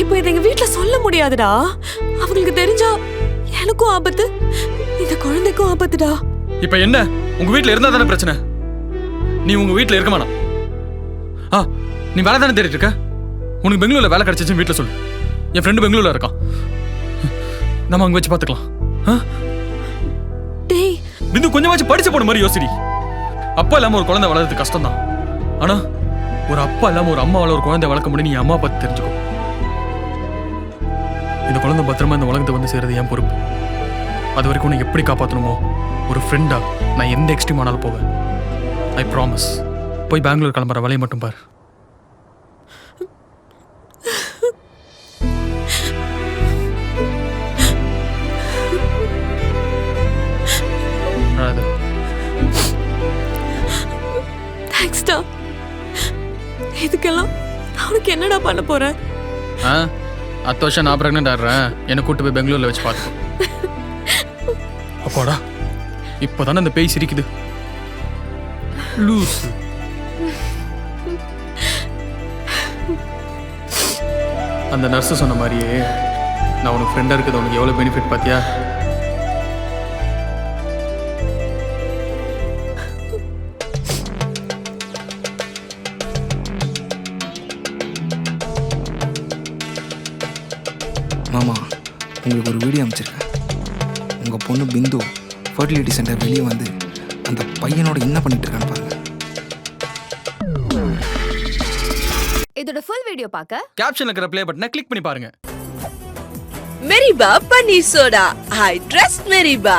இப்போ இதை எங்க வீட்டுல சொல்ல முடியாதுடா. அவங்களுக்கு தெரிஞ்சா எனக்கும் ஆபத்து, இந்த குழந்தைக்கும் ஆபத்துடா. இப்ப என்ன, உங்க வீட்டுல இருந்தா தானே பிரச்சனை? நீ உங்க வீட்டுல இருக்க வேணாம். நீ வேலை தானே தேடிட்டு இருக்க. உனக்கு பெங்களூர்ல வேலை கிடைச்சிச்சு வீட்டுல சொல்லு. என் ஃப்ரெண்டு பெங்களூர்ல இருக்கான், நம்ம அங்க வச்சு பாத்துக்கலாம். டேய் பிந்து, கொஞ்சமாச்சும் படிச்சு போன மாதிரி யோசிடி. அப்பா இல்லாம ஒரு குழந்தை வளர்றது கஷ்டம் தான். ஆனா ஒரு அப்பா இல்லாம ஒரு அம்மாவால ஒரு குழந்தை வளர்க்க முடியும். நீ அம்மா பத்தி தெரிஞ்சுக்கோ. இந்த குழந்தை பத்திரமா இந்த உலகத்தை வந்து சேர்றது என் பொறுப்பு. அது வரைக்கும் உன்னை எப்படி காப்பாற்றணுமோ ஒரு ஃப்ரெண்டா நான் எந்த எக்ஸ்ட்ரீம் ஆனாலும் போவேன். I promise. போய் பெங்களூர் கிளம்புற வழியை மட்டும் பாரு. தேங்க்ஸ்டா. இதுக்கெல்லாம் அவனுக்கு என்னடா பண்ண போறேன்? அடுத்த வருஷம் நான் பிரெக்னென்ட் ஆடுறேன். என்னை கூட்டு போய் பெங்களூர்ல வச்சு பார்த்துக்கோ. அப்பாடா, இப்போதானே அந்த பேய் சிரிக்குது. லூஸ். அந்த நர்ஸ் சொன்ன மாதிரியே நான் உனக்கு ஃப்ரெண்டா இருக்குது. உனக்கு எவ்வளவு பெனிஃபிட் பாத்தியா? மாமா, உங்களுக்கு ஒரு வீடியோ அனுப்பிச்சிருக்கேன். உங்கள் பொண்ணு பிந்து ஃபர்டிலிட்டி சென்டர் வெளியே வந்து அந்த பையனோட என்ன பண்ணிட்டு இருக்கான்னு பாருங்க. இதோட ஃபுல் வீடியோ பார்க்க கேப்ஷன்ல இருக்கிற ப்ளே பட்டனை கிளிக் பண்ணி பாருங்க. மெரிபா பன்னீர் சோடா. I trust மெரிபா.